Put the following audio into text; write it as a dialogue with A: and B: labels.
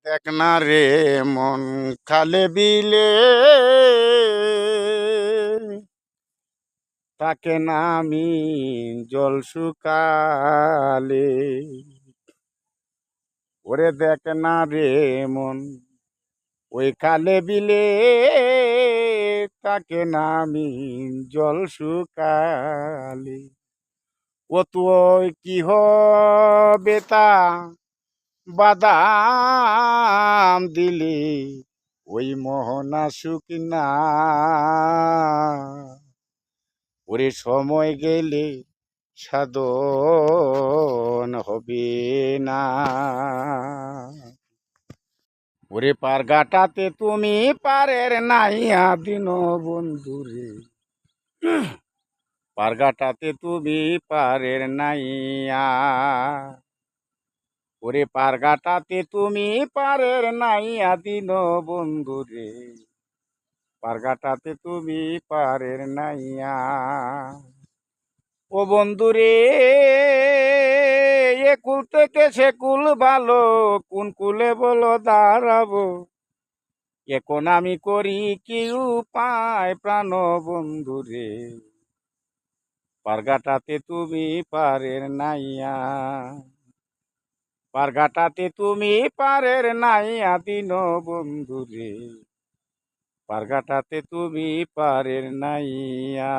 A: দেখ না রে মন খালে বিলে তাকে না আমি জল শুকালে। ওরে দেখ না রে মন ওই খালে বিলে তাকে না আমি জল শুকালে। ও তুই কি হবে তা বাদাম দিলি ওই মোহনা শুকিনা। ওরে সময় গেলে সাধন হবে না। ওরে পারগাটাতে তুমি পারের নাইয়া দিন বন্ধুরে, পারগাটাতে তুমি পারের নাইয়া। ওরে পারগাটাতে তুমি পারের নাইয়া দিন বন্ধুরে, পারগাটাতে তুমি পারের নাইয়া। ও বন্ধুরে এ কুল থেকে সে কুল ভালো, কোন কুলে বলো দাঁড়াবো। এখন আমি করি কি উপায় প্রাণ বন্ধুরে, পারগাটাতে তুমি পারের নাইয়া। পারগাটাতে তুমি পারের নাইয়া দিন বন্ধুরে, পারগাটাতে তুমি পারের নাইয়া।